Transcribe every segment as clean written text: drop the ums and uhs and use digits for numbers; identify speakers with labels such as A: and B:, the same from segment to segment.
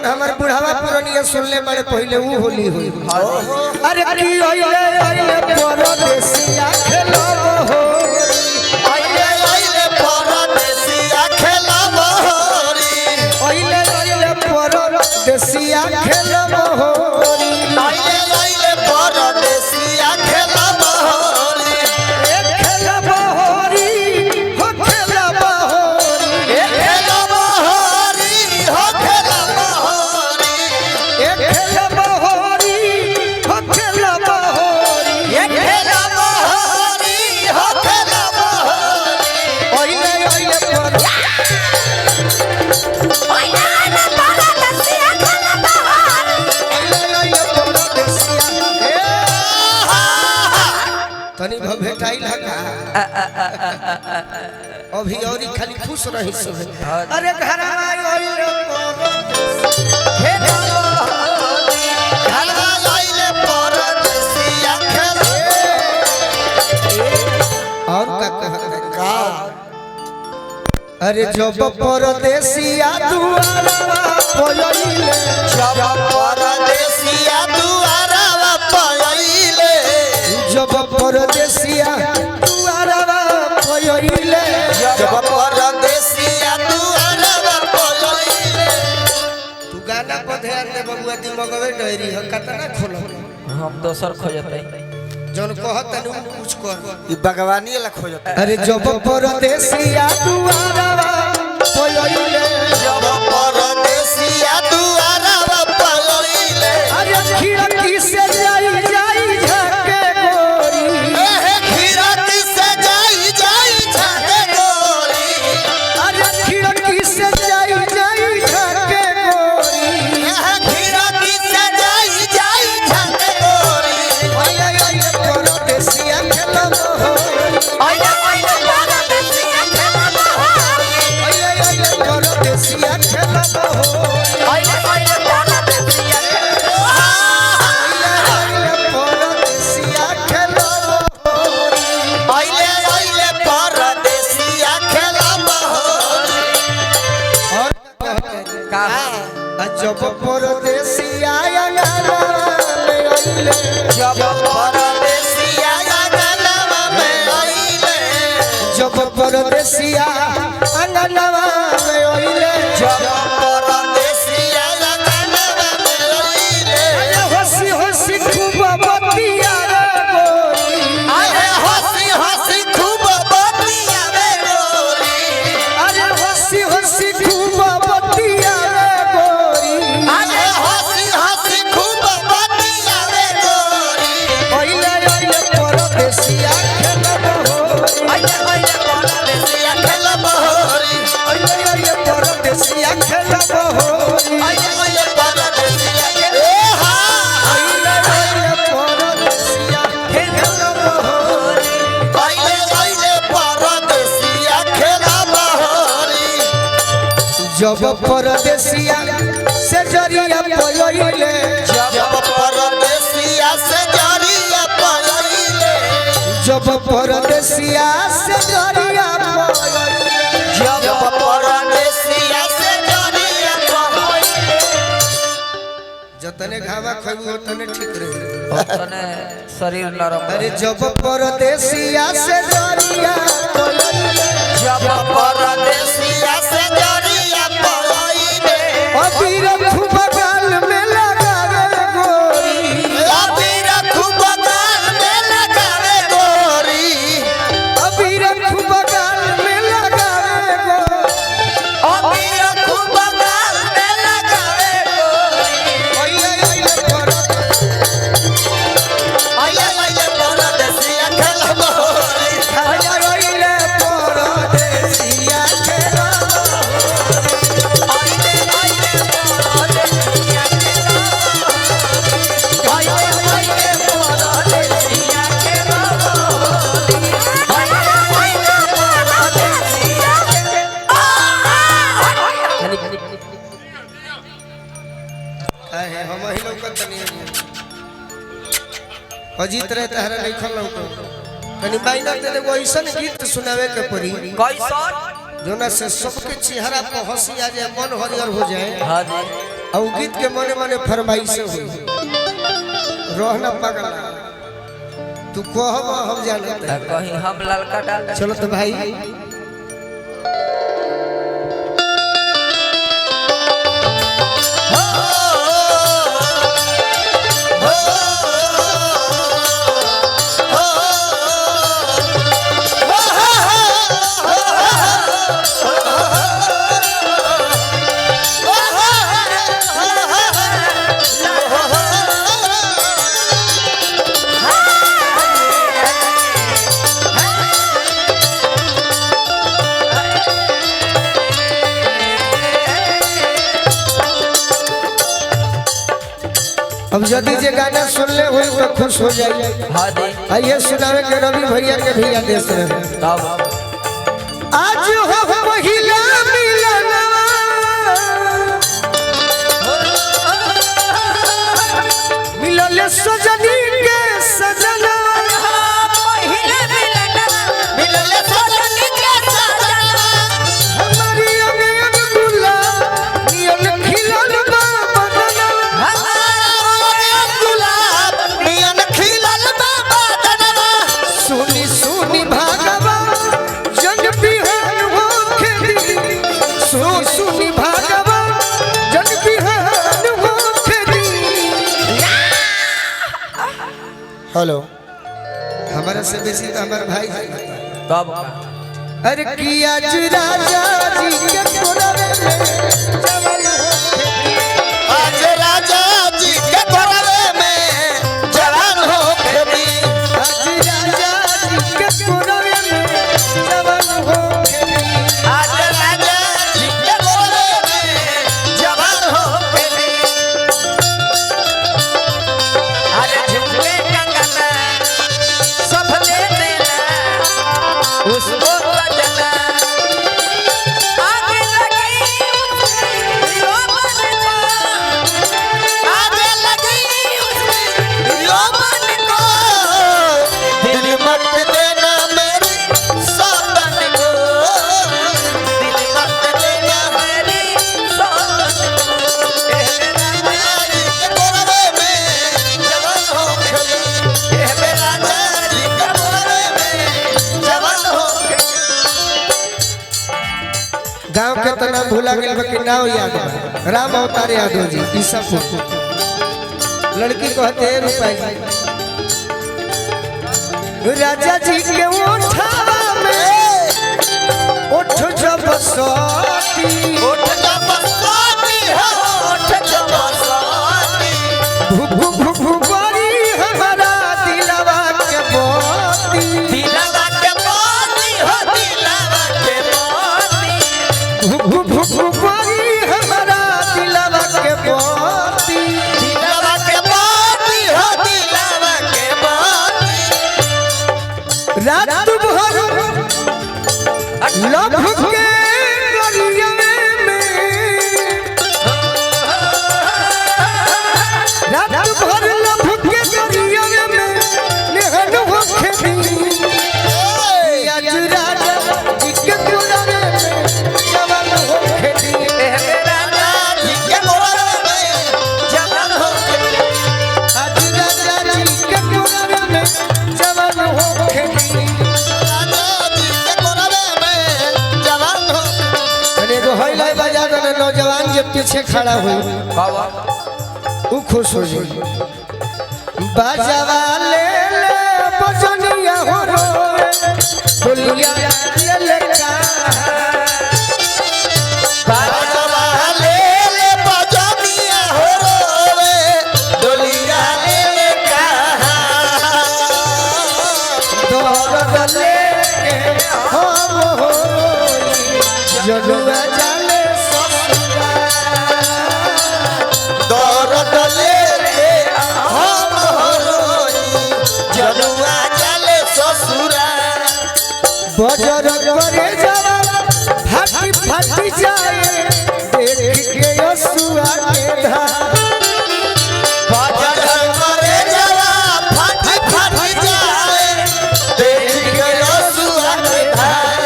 A: जोन हमार बुढ़ावा पुरानिया सुनले बड़े पहले वो होली हुई। अरे की ओइले ओइले परदेसिया खेलो हो
B: ओइले ओइले परदेसिया खेलो होरी
A: ओइले ओइले परदेसिया खेलो हो
B: ओइले ओइले परदेसिया खेलो होरी
A: एक खेलो होरी हो खेलो होरी
B: एक खेलो होरी हो खेलो होरी
A: एक खेलो होरी हो खेलो होरी
B: एक खेलो होरी हो खेलो होरी
A: ओइले ओइले तनी भेटाई लगा अभी और खाली खुश रही सब। अरे घर ओइले और का कहता अरे जब परदेसिया दुआरा पयइले
B: जब परदेसिया दुआरा पयइले
A: जब परदेसिया दुआरा पयइले
B: जब परदेसिया दुआरा पयइले
A: तू गाना पर ध्यान दे बबुआ दिमागवे डायरी ह कतना खोलो
C: हम दोसर खोजते
A: जौन कहत नु कुछ कर
B: ई भगवानी ला खोजत
A: अरे जब परदेसिया दुआरा पयइले
B: जब परदेसिया दुआरा पयइले
A: अरे खिड़की से जाई जाई झके गोरी
B: एहे खिड़की से जाई जाई झाके गोरी
A: अरे खिड़की से जाई जाई झके गोरी
B: एहे खिड़की से जाई जाई झाके गोरी
A: ओइले ओइले परदेसिया खेलो हो
B: ओइले ओइले परदेसिया खेलो होरी
A: ओइले ओइले परदेसिया खेलो हो
B: ओइले ओइले परदेसिया ओइले ओइले परदेसिया खेलो होरी
C: का
A: जब परदेसिया अंगना में आइले
B: जब परदेसिया अंगनवा में आइले
A: जब परदेसिया अंगना में आइले
B: जब परदेसिया अंगनवा में आइले
A: हंसी हंसी खूब बतिया रे गोरी
B: अरे हंसी हंसी खूब बतियावे गोरी
A: अरे हंसी हंसी खूब बतिया रे गोरी
B: अरे हंसी हंसी खूब बतियावे गोरी
A: ओइले ओइले परदेसिया खेलब हो
B: ओइले ओइले परदेसिया खेलब होरी
A: ओइले ओइले परदेसिया खेलब हो
B: ओइले ओइले परदेसिया ए हा
A: ओइले ओइले परदेसिया खेलब हो
B: ओइले ओइले परदेसिया खेलब होरी
A: जब परदेसिया से जरिया पयइले
B: जब परदेसिया से जरिया पयइले
A: जब परदेसिया से जरिया पयइले
B: जब परदेसिया से जरिया पयइले
A: जतने घावा खइबू ओतने ठीक रही
C: तने शरीर नरम
A: अरे जब परदेसिया से जरिया पयइले
B: जब परदेसिया से जरिया पयइले
A: अबीर खूब गाल में लगावे गोरी
B: अबीर खूब गाल में लगावे गोरी
A: अबीर खूब गाल में लगावे गोरी
B: अबीर खूब गाल में लगावे गोरी
A: ओइले ओइले
B: ओइले ओइले परदेसिया खेलब होरी
A: ओइले परदेसिया खेलब
B: ओइले ओइले परदेसिया खेलब ओइले ओइले परदेसिया खेलब होरी ओइले ओइले परदेसिया
A: काहे हम ही लौकत तनी अजीत रहे तहरा नहीं खल लौकत तनी माइनर दे एगो ऐसन गीत सुनावे के पड़ी
C: कैसन
A: जोना से सबके चेहरा पर हंसी आ जाए मन हरियर हो जाए
C: हां जी
A: और गीत के मने मने फरमाइश हुई रोहना पगला तू कहब हम जानते हैं।
C: कहीं हम ललका डाल दें।
A: चलो तो भाई अब यदि जे गाना सुन ले हुई तो खुश हो जाइए।
C: हाँ जी।
A: आइए सुनावे के रवि भैया के भी आदेश में
C: तब
A: आज हो महिला मिलनवा मिलल सजनी के सजना हमारी अंगन गुलाब नियल खिलल बा सुनी सुनी भागवा जग बिहान हो खेती सुनी भागवा जग बिहान हो खेती। हेलो हमारा से बेसी तो हमारे भाई
C: तब
A: अरे कि आज राजा जी के कोरवे में जवान हो खेती
B: आज राजा जी के कोरवे में जवान हो खेती
A: आज राजा जी के कोरवे में जवान हो खेती
B: आज राजा जी के कोरवे में जवान हो खेती
C: आज झुमके कंगना सब ले देना उसको बजना आगे लगी यो बनना
B: आगे लगी उसमें यौवन को दिल मत देना मेरी सौतन को दिल मत देना
C: मेरी सोच
B: राजा जी के कोरवे में जवान हो खेती राजा जी के कोरवे में जवान हो
A: गांव के तो नाम भूला गया बाकी नाव याद बा राम अवतार यादव जी ई सब लड़की कहते हैं रुपए राजा जी के ओठा में ओठ जब सोती
B: उठ जा बसाती हो उठ जा बसाती
A: भू भू भू बड़ी हमारा दिलवा के बोती
B: दिलवा के पानी हो दिलवा के पानी
A: भू भू भू बड़ी हमारा दिलवा के बोती
B: दिलवा के पानी हो दिलवा के पानी
A: रात भर लभ के गरिया में रात भर लभ के गरिया में नेहन हो खेती आज राजा जी के कोरवे में जवान हो खेती
B: राजा जी के कोरवे में जवान हो
A: आज राजा जी के कोरवे में जवान हो खेती
B: राजा जी के कोरवे में जवान हो
A: अरे एगो हइलाई बजा देने नौजवान के पीछे खड़ा हुई
C: बाबा
A: ऊ खुश हो जाई बाजावा ले ले बजनिया हो रोए बोलिया ले ले का
B: बाजवा ले ले बजनिया हो रोवे डोलिया ले ले कहा
A: दौड़ ले के हम हो जगुआ जाले ससुरा
B: दौड़ ले ले हम रोई जनुआ चले ससुरा
A: बजर करे जवान फाटी फाटी जाए देख के यसुआ के धार
B: बाजार करे जरा फाटी फाटी जाए देख के रसुआ के धार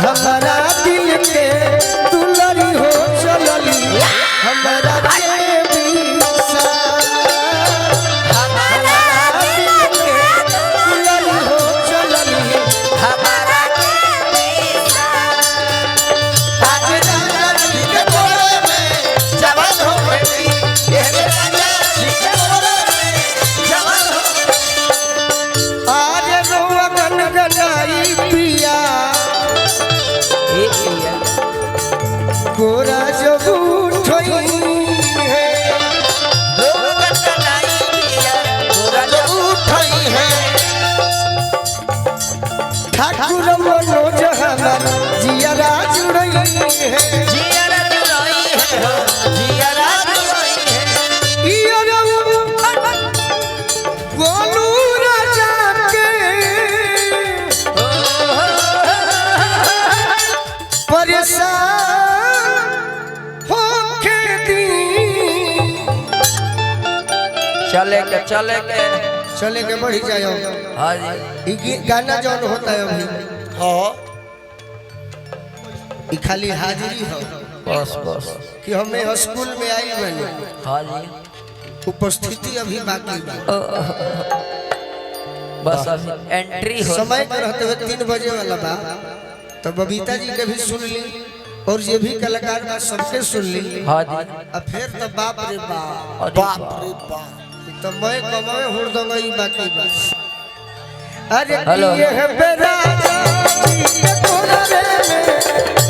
A: हमारा दिल के दुलरी हो चलली
C: चले के
A: चले के बढ़ी जाओ।
C: हाँ जी
A: गाना जौन होता है अभी
B: हाँ
A: ई खाली हाजिरी हो
C: बस बस
A: कि हमें स्कूल में आई बनी,
C: हाँ जी
A: उपस्थिति अभी बाकी बा।
C: बस अभी एंट्री हो
A: समय के रहते हुए 3 बजे वाला बा, तो बबीता जी के भी सुन ली और ये भी कलाकार बा सबके सुन ली।
C: हाँ जी
A: अब फिर तो बाप रे बाप,
C: अरे
B: बाप रे बाप
A: तो मैं कमाए हुड़दंगा ई बाकी बा। अरे
C: हेलो।
A: ये है बेराजा जी के कोना रे में